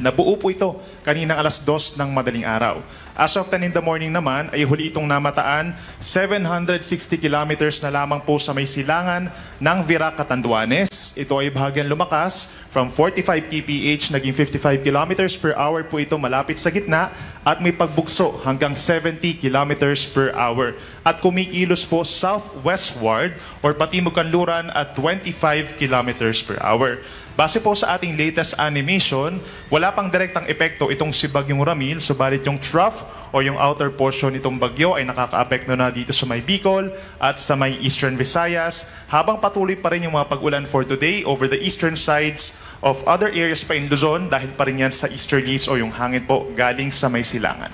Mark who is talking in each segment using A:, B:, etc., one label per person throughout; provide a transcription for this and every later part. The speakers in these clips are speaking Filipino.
A: Nabuo po ito kaninang alas 2 ng madaling araw. As of 10 in the morning naman ay huli itong namataan 760 kilometers na lamang po sa may silangan ng Virac, Catanduanes. Ito ay bahagyang lumakas from 45 kph naging 55 kilometers per hour po ito malapit sa gitna at may pagbugso hanggang 70 kilometers per hour. At kumikilos po southwestward or patimog kanluran at 25 kilometers per hour. Base po sa ating latest animation, wala pang direktang epekto itong si Bagyong Ramil, subalit yung trough o yung outer portion nitong bagyo ay nakaka-apekto na dito sa may Bicol at sa may Eastern Visayas, habang patuloy pa rin yung mga pag-ulan for today over the eastern sides of other areas pa in Luzon dahil pa rin yan sa easterlies o yung hangin po galing sa may silangan.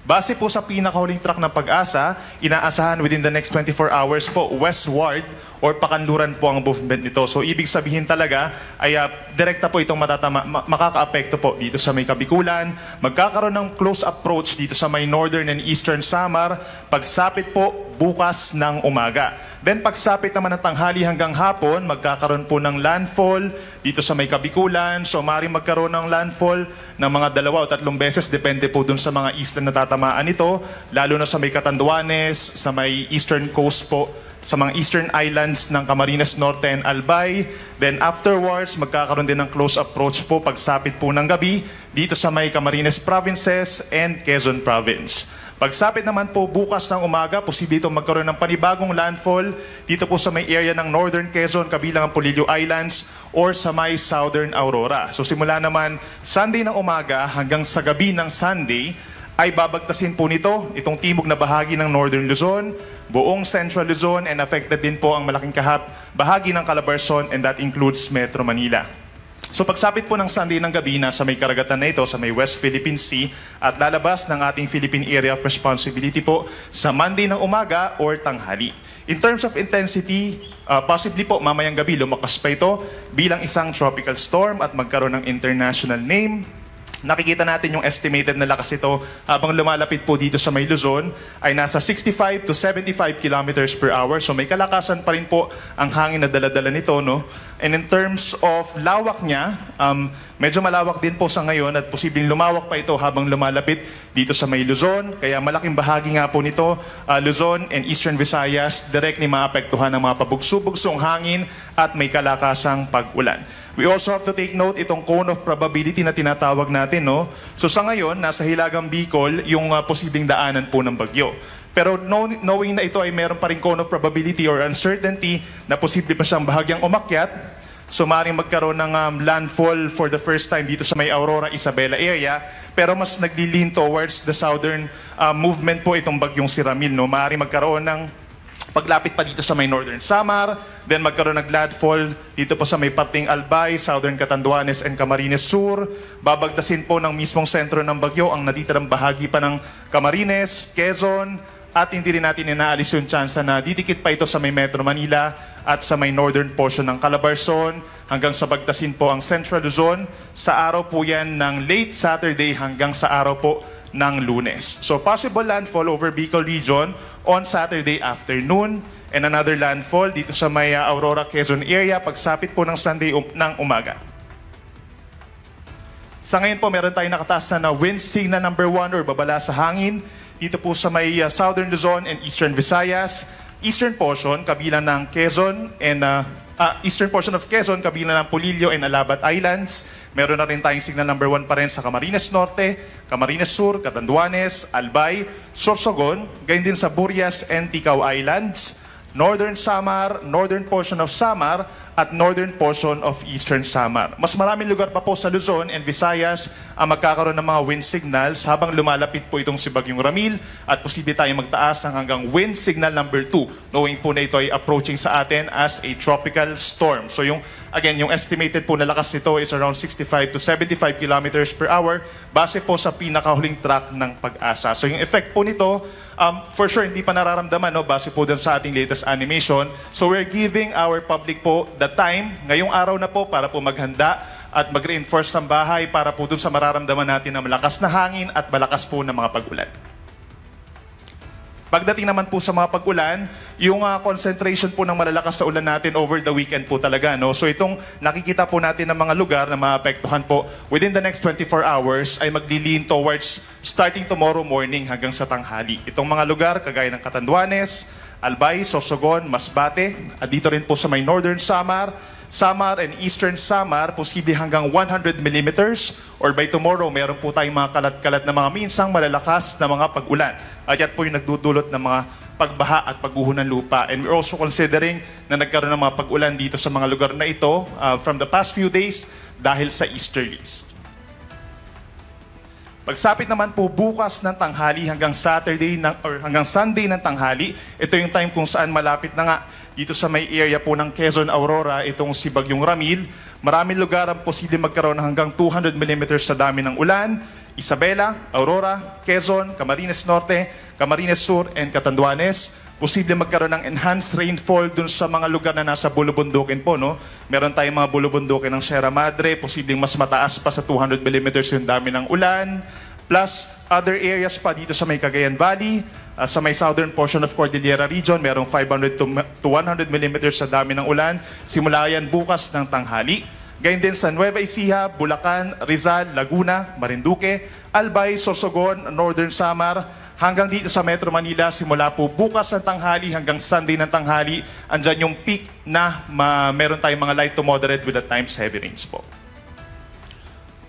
A: Base po sa pinakahuling track ng Pag-asa, inaasahan within the next 24 hours po westward or pakanluran po ang movement nito. So ibig sabihin talaga ay direkta po itong makaka-apekto po dito sa may Kabikulan. Magkakaroon ng close approach dito sa may northern and eastern Samar. Pagsapit po bukas ng umaga. Then pagsapit naman ng tanghali hanggang hapon, magkakaroon po ng landfall dito sa may Kabikulan. So maaaring magkaroon ng landfall ng mga 2 o 3 beses. Depende po dun sa mga isla na tatamaan ito. Lalo na sa may Catanduanes, sa may eastern coast po, sa mga eastern islands ng Camarines Norte and Albay. Then afterwards, magkakaroon din ng close approach po pagsapit po ng gabi dito sa may Camarines Provinces and Quezon Province. Pagsapit naman po bukas ng umaga, posible itong magkaroon ng panibagong landfall dito po sa may area ng Northern Quezon, kabilang ang Polillo Islands or sa may Southern Aurora. So simula naman Sunday ng umaga hanggang sa gabi ng Sunday, ay babagtasin po nito itong timog na bahagi ng Northern Luzon, buong Central Luzon, and affected din po ang malaking bahagi ng Calabarzon, and that includes Metro Manila. So pagsapit po ng Sunday ng gabi, nasa may karagatan na ito sa may West Philippine Sea at lalabas ng ating Philippine Area of Responsibility po sa Monday ng umaga or tanghali. In terms of intensity, possibly po mamayang gabi lumakas pa ito bilang isang tropical storm at magkaroon ng international name. Nakikita natin yung estimated na lakas ito habang lumalapit po dito sa may Luzon ay nasa 65 to 75 kilometers per hour. So may kalakasan pa rin po ang hangin na dala-dala nito, no? And in terms of lawak niya, medyo malawak din po sa ngayon at posibleng lumawak pa ito habang lumalapit dito sa may Luzon. Kaya malaking bahagi nga po nito, Luzon and Eastern Visayas, directly maapektuhan ng mga pabugso-bugsong hangin at may kalakasang pag-ulan. We also have to take note itong cone of probability na tinatawag natin, no? So sa ngayon, nasa Hilagang Bicol yung posibleng daanan po ng bagyo. Pero knowing na ito ay meron pa rin cone of probability or uncertainty na posible pa siyang bahagyang umakyat, so maaaring magkaroon ng landfall for the first time dito sa may Aurora, Isabela area, pero mas nagli-lean towards the southern movement po itong bagyong si Ramil, no? Maaaring magkaroon ng paglapit pa dito sa may Northern Samar, then magkaroon ng landfall dito po sa may parting Albay, Southern Catanduanes and Camarines Sur. Babagtasin po ng mismong sentro ng bagyo ang natitirang bahagi pa ng Camarines, Quezon, at hindi rin natin inaalis yung chance na didikit pa ito sa may Metro Manila at sa may northern portion ng Calabarzon hanggang sa bagtasin po ang Central Luzon. Sa araw po yan ng late Saturday hanggang sa araw po ng Lunes. So possible landfall over Bicol region on Saturday afternoon and another landfall dito sa may Aurora, Quezon area pagsapit po ng Sunday ng umaga. Sa ngayon po meron tayong nakataas na wind signal number 1 or babala sa hangin dito po sa may Southern Luzon and Eastern Visayas. Eastern portion kabilang ng Quezon and eastern portion of Quezon kabilang ng Polillo and Alabat Islands. Meron na rin tayong signal number 1 pa rin sa Camarines Norte, Camarines Sur, Catanduanes, Albay, Sorsogon, gayon din sa Burias and Ticao Islands, Northern Samar, northern portion of Samar, at northern portion of Eastern Samar. Mas maraming lugar pa po sa Luzon and Visayas ang magkakaroon ng mga wind signals habang lumalapit po itong si Bagyong Ramil at posible tayong magtaas ng hanggang wind signal number 2, knowing po na ito ay approaching sa atin as a tropical storm. So yung estimated po na lakas nito is around 65 to 75 kilometers per hour base po sa pinakahuling track ng Pag-asa. So yung effect po nito, for sure hindi pa nararamdaman, no, base po dun sa ating latest animation. So we're giving our public po the time, ngayong araw na po, para po maghanda at mag-reinforce ng bahay para po dun sa mararamdaman natin na malakas na hangin at malakas po na mga pag-ulan. Pagdating naman po sa mga pag-ulan, yung concentration po ng malalakas sa ulan natin over the weekend po talaga. No? So itong nakikita po natin ng mga lugar na maapektuhan po within the next 24 hours ay magliliin towards starting tomorrow morning hanggang sa tanghali. Itong mga lugar kagaya ng Catanduanes, Albay, Sorsogon, Masbate, at dito rin po sa may Northern Samar, Samar and Eastern Samar, posible hanggang 100 millimeters or by tomorrow, meron po tayong mga kalat-kalat na mga minsang malalakas na mga pag-ulan. At yan po yung nagdudulot ng mga pagbaha at pagguho ng lupa. And we're also considering na nagkaroon ng mga pag-ulan dito sa mga lugar na ito from the past few days dahil sa easterlies. Pagsapit naman po bukas ng tanghali hanggang hanggang Sunday ng tanghali, ito yung time kung saan malapit na nga dito sa may area po ng Quezon, Aurora, itong si Bagyong Ramil. Maraming lugar ang posible magkaroon ng hanggang 200 millimeters sa dami ng ulan. Isabela, Aurora, Quezon, Camarines Norte, Camarines Sur, and Catanduanes. Posible magkaroon ng enhanced rainfall dun sa mga lugar na nasa bulubundukin po. No? Meron tayong mga bulubundukin ng Sierra Madre, posibleng mas mataas pa sa 200 millimeters yung dami ng ulan. Plus, other areas pa dito sa may Cagayan Valley, sa may southern portion of Cordillera Region, merong 500 to 100 millimeters sa dami ng ulan. Simula yan bukas ng tanghali. Gayun din sa Nueva Ecija, Bulacan, Rizal, Laguna, Marinduque, Albay, Sorsogon, Northern Samar, hanggang dito sa Metro Manila, simula po bukas ng tanghali hanggang Sunday ng tanghali, andyan yung peak na meron tayong mga light to moderate with at times heavy rains po.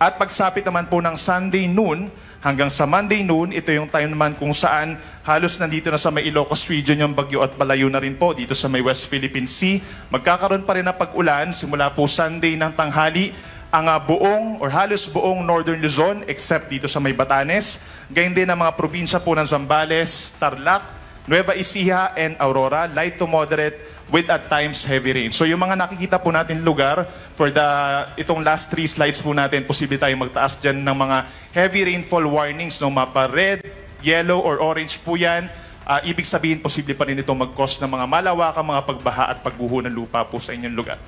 A: At pagsapit naman po ng Sunday noon hanggang sa Monday noon, ito yung time naman kung saan halos nandito na sa may Ilocos region yung bagyo at palayo na rin po dito sa may West Philippine Sea. Magkakaroon pa rin na pag-ulan simula po Sunday ng tanghali ang buong or halos buong Northern Luzon except dito sa may Batanes. Gayun din ang mga probinsya po ng Zambales, Tarlac, Nueva Ecija, and Aurora, light to moderate with at times heavy rain. So yung mga nakikita po natin lugar for itong last 3 slides po natin, posible tayong magtaas dyan ng mga heavy rainfall warnings, no, mapa red, yellow, or orange po yan. Ibig sabihin, posible pa rin itong mag-cause ng mga malawakang mga pagbaha at pagguho ng lupa po sa inyong lugar.